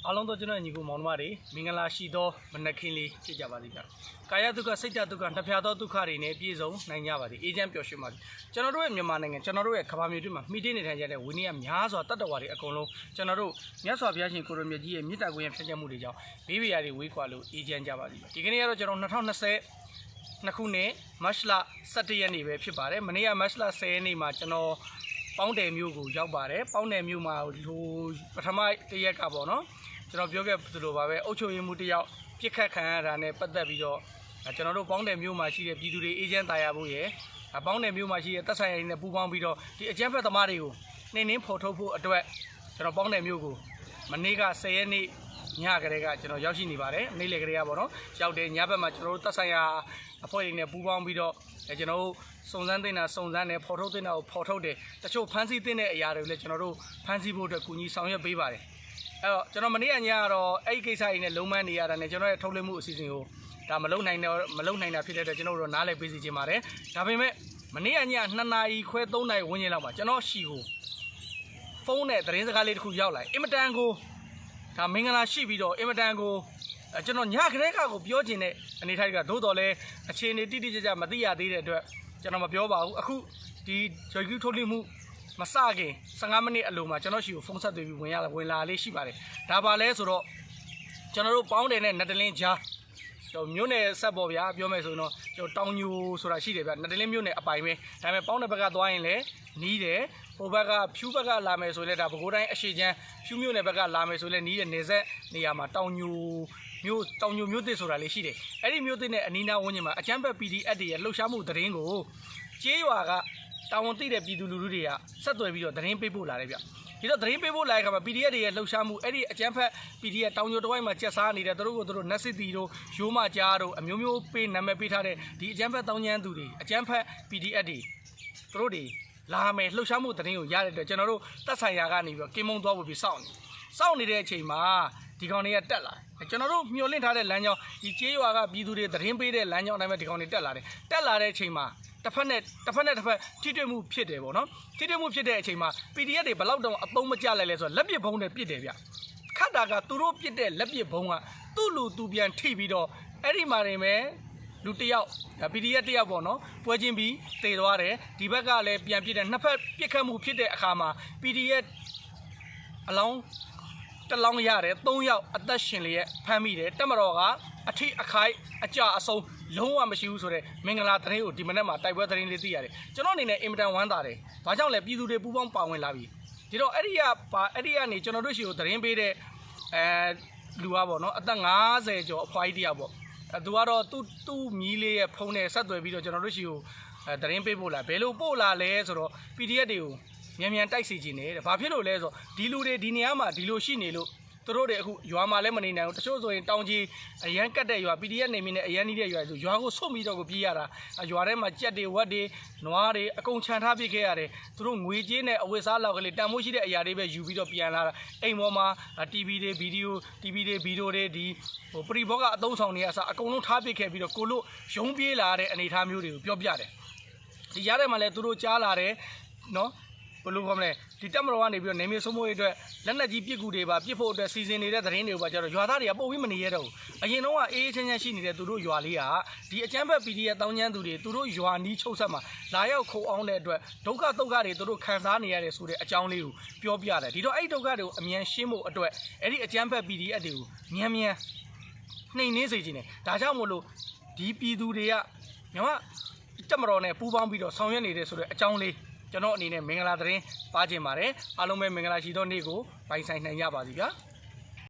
အားလုံးတော့ကျွန်တော်ညီကိုမောင်နှမတွေမင်္ဂလာရှိသောမနက်ခင်းလေးဖြစ်ကြပါစေဗျာ။ကာယဒုက္ခစိတ်ဓာတ်ဒုက္ခနှစ်ဖြာသောဒုက္ခတွေနဲ့ပြည့်စုံနိုင်ကြပါစေ။အေးချမ်းပျော်ရွှင်ပါစေ။ကျွန်တော်တို့ရဲ့မြန်မာနိုင်ငံကျွန်တော်တို့ရဲ့ကမ္ဘာမြေတွေမှာမိတိနေထိုင်ကြတဲ့ဝိနည်းများစွာတတ္တဝါတွေအကုန်လုံးကျွန်တော်တို့မြတ်စွာဘုရားရှင်ကိုရမြတ်ကြီးရဲ့မြစ်တာကိုရဖြတ်ချက်မှုတွေကြောင့်ဘေးဘေးရာတွေဝေးကွာလို့အေးချမ်းကြပါစေ။ဒီကနေ့ကတော့ကျွန်တော်2020ခုနှစ်မတ်လ17ရက်နေ့ပဲဖြစ်ပါတယ်။မနေ့ကမတ်လ10ရက်နေ့မှာကျွန်တော်ပေါင်းတယ်မျိုးကိုရောက်ပါတယ်။ပေါင်းတယ်မျိုးမှာပထမတရက်ကပေါ့နော်ကျွန်တော်ပြောခဲ့သလိုပါပဲအုတ်ချုပ်ရည်မှုတယောက်ပြစ်ခတ်ခံရတာနဲ့ပတ်သက်ပြီးတော့ကျွန်တော်တို့ပေါင်းတယ်မျိုးမှာရှိတဲ့ပြည်သူတွေအေဂျင့်တာယာဖို့ရယ်ပေါင်းတယ်မျိုးမှာရှိတဲ့တပ်ဆိုင်ရာတွေနဲ့ပူးပေါင်းပြီးတော့ဒီအကြမ်းဖက်သမားတွေကိုနှိမ့်နှင်းဖော်ထုတ်ဖို့အတွက်ကျွန်တော်ပေါင်းတယ်မျိုးကိုမနေ့က10ရက်နေ့ညကလေးကကျွန်တော်ရောက်ရှိနေပါတယ်နေ့လယ်ကလေးကပေါ့နော်ရောက်တယ်ညဘက်မှာကျွန်တော်တို့တပ်ဆိုင်ရာအဖွဲ့တွေနဲ့ပူးပေါင်းပြီးတော့ကျွန်တော်တို့စုံစမ်းတင်တာစုံစမ်းတယ်ဖော်ထုတ်တင်တာကိုဖော်ထုတ်တယ်တချို့ဖမ်းဆီးတင်တဲ့အရာတွေလည်းကျွန်တော်တို့ဖမ်းဆီးဖို့အတွက်ကူညီဆောင်ရွက်ပေးပါတယ်အဲ့တော့ကျွန်တော်မနေ့ကညကတော့အဲ့ဒီကိစ္စတွေနဲ့လုံးမနေရတာနဲ့ကျွန်တော်ရဲ့ထုတ်လွှင့်မှုအစီအစဉ်ကိုဒါမလုံနိုင်တာဖြစ်တဲ့အတွက်ကျွန်တော်တို့နားလည်ပေးစီခြင်းပါတယ်ဒါပေမဲ့မနေ့ကည2နာရီခွဲ3နာရီဝန်းကျင်လောက်မှာကျွန်တော်ရှီကိုဖုန်းနဲ့သတင်းစကားလေးတစ်ခုရောက်လာအင်မတန်ကိုဒါမင်္ဂလာရှိပြီးတော့အင်မတန်ကိုကျွန်တော်ညကလေးကကိုပြောချင်တဲ့အနေထိုက်ကသို့တော်လဲအခြေအနေတိတိကျကျမသိရသေးတဲ့အတွက်ကျွန်တော်မပြောပါဘူးအခုဒီဂျွိကူထုတ်လွှင့်မှုမစခင်15မိနစ်အလိုမှာကျွန်တော်ရှိကိုဖုန်းဆက်သွယ်ပြီးဝင်လာလေးရှိပါတယ်ဒါပါလဲဆိုတော့ကျွန်တော်တို့ပေါင်းတယ်နဲ့နတ်တလင်းကြားမြို့နယ်ဆက်ပေါ်ဗျာပြောမယ်ဆိုရင်တော့ကျွန်တော်တောင်ညိုဆိုတာရှိတယ်ဗျနတ်တလင်းမြို့နယ်အပိုင်ပဲဒါပေမဲ့ပေါင်းတဲ့ဘက်ကသွားရင်လည်းနီးတယ်ဟိုဘက်ကဖြူဘက်ကလာမယ်ဆိုရင်လည်းဒါပဲခူးတိုင်းအရှိချမ်းဖြူမြို့နယ်ဘက်ကလာမယ်ဆိုရင်လည်းနီးတဲ့နေဆက်နေရာမှာတောင်ညိုမြို့သစ်ဆိုတာလေးရှိတယ်အဲ့ဒီမြို့သစ်နဲ့အနီးနားဝန်းကျင်မှာအချမ်းဘက် PDF တွေရဲ့လှုပ်ရှားမှုသတင်းကိုကျေးရွာကတာဝန်သိတဲ့ပြည်သူလူထုတွေကဆက်သွယ်ပြီးတော့သတင်းပေးပို့လာတယ်ဗျဒီတော့သတင်းပေးပို့လာတဲ့အခါမှာ PDF တွေရဲ့လှုပ်ရှားမှုအဲ့ဒီအကျန်းဖက် PDF တောင်ညိုတဝိုက်မှာကျက်စားနေတဲ့သူတို့နတ်စစ်တီတို့ရိုးမကြားတို့အမျိုးမျိုးပေးနာမည်ပေးထားတဲ့ဒီအကျန်းဖက်တောင်ညမ်းသူတွေအကျန်းဖက် PDF တွေသူတို့တွေလာမယ်လှုပ်ရှားမှုသတင်းကိုရတဲ့အတွက်ကျွန်တော်တို့တပ်ဆိုင်ရာကနေပြီးတော့ကင်းမုံသွားဖို့ပြီးစောင့်နေတဲ့အချိန်မှာဒီကောင်တွေကတက်လာကျွန်တော်တို့မျှော်လင့်ထားတဲ့လမ်းကြောင်းဒီကျေးရွာကပြည်သူတွေသတင်းပေးတဲ့လမ်းကြောင်းအတိုင်းပဲဒီကောင်တွေတက်လာတဲ့အချိန်မှာတစ်ဖက်နဲ့ထိတွေ့မှုဖြစ်တယ်ပေါ့နော်ထိတွေ့မှုဖြစ်တဲ့အချိန်မှာ PDF တွေဘလောက်တောင်အသုံးမကျလိုက်လဲဆိုတော့လက်ပစ်ဘုံနဲ့ပြစ်တယ်ဗျခတ်တာကသူတို့ပြစ်တဲ့လက်ပစ်ဘုံကသူ့လူသူပြန်ထိပြီးတော့အဲ့ဒီမှာနေမယ်လူတယောက် PDF တယောက်ပေါ့နော်ပွဲချင်းပြီးတေသွားတယ်ဒီဘက်ကလည်းပြန်ပြစ်တယ်နှစ်ဖက်ပြစ်ခတ်မှုဖြစ်တဲ့အခါမှာ PDF အလောင်းတစ်လောင်းရတယ်3ယောက်အသက်ရှင်လျက်ဖမ်းမိတယ်တက်မတော်ကအထိအခိုက်အကြအဆုံးလုံးဝမရှိဘူးဆိုတော့မင်္ဂလာသတင်းကိုဒီမနေ့မှာတိုက်ပွဲသတင်းလေးသိရတယ်ကျွန်တော်အနေနဲ့အင်မတန်ဝမ်းသာတယ်ဘာကြောင့်လဲပြည်သူတွေပူးပေါင်းပါဝင်လာပြီဒီတော့အဲ့ဒီကနေကျွန်တော်တို့ရှိကိုသတင်းပေးတဲ့လူကပေါ့နော်အသက်50ကျော်အဖွားကြီးတယောက်ပေါ့သူကတော့သူ့မြီးလေးရဲ့ဖုန်းနဲ့ဆက်သွယ်ပြီးတော့ကျွန်တော်တို့ရှိကိုသတင်းပေးဖို့လာဘယ်လိုပို့လာလဲဆိုတော့ PDF တွေကိုမြန်တိုက်စီခြင်းနဲ့ဘာဖြစ်လို့လဲဆိုတော့ဒီလူတွေဒီနေရာမှာဒီလိုရှိနေလို့သူတို့တွေအခုရွာမှာလည်းမနေနိုင်ဘူးတချို့ဆိုရင်တောင်ကြီးအရန်ကတ်တဲ့ရွာ PDF နေမိနဲ့အရန်နီးတဲ့ရွာဆိုရွာကိုဆုတ်ပြီးတော့ကိုပြေးရတာရွာထဲမှာကြက်တွေဝက်တွေနွားတွေအကုန်ခြံထားပစ်ခဲ့ရတယ်သူတို့ငွေကြေးနဲ့အဝတ်စားလောက်ကလေးတန်မိုးရှိတဲ့အရာတွေပဲယူပြီးတော့ပြန်လာတာအိမ်ပေါ်မှာ TV တွေဗီဒီယိုတွေဒီပရိဘောကအသုံးဆောင်တွေအစားအကုန်လုံးထားပစ်ခဲ့ပြီးတော့ကိုလို့ရုံးပြေးလာတဲ့အနေအထားမျိုးတွေကိုပြောပြတယ်ဒီကြားထဲမှာလည်းသူတို့ကြားလာတယ်နော်ဘယ်လိုခေါ်မလဲဒီတက်မတော်ကနေပြီးတော့နေမြေစိုးမိုးရေးအတွက်လက်နက်ကြီးပစ်ကူတွေပါပစ်ဖို့အတွက်စီစဉ်နေတဲ့သတင်းတွေကိုပါကြတော့ရွာသားတွေကပို့ပြီးမနေရတော့ဘူးအရင်တော့အေးချမ်းရှိနေတဲ့သူတို့ရွာလေးကဒီအကျန်းဖက် PDF တောင်းကျမ်းသူတွေသူတို့ရွာနီးချုပ်ဆက်မှာလာရောက်ခုံအောင်တဲ့အတွက်ဒုက္ခတွေသူတို့ခံစားနေရတယ်ဆိုတဲ့အကြောင်းလေးကိုပြောပြတယ်ဒီတော့အဲ့ဒီဒုက္ခတွေကိုအမြန်ရှင်းဖို့အတွက်အဲ့ဒီအကျန်းဖက် PDF တွေကိုမြန်နှိမ်နှင်းစေခြင်းနဲ့ဒါကြောင့်မို့လို့ဒီပြည်သူတွေကမြန်မာတက်မတော်နဲ့ပူးပေါင်းပြီးတော့ဆောင်ရွက်နေတဲ့ဆိုတဲ့အကြောင်းလေးကျွန်တော်အနေနဲ့မင်္ဂလာသတင်းပါခြင်းပါတယ်အားလုံးပဲမင်္ဂလာရှိသောနေ့ကိုပိုင်ဆိုင်နိုင်ကြပါစီဗျာ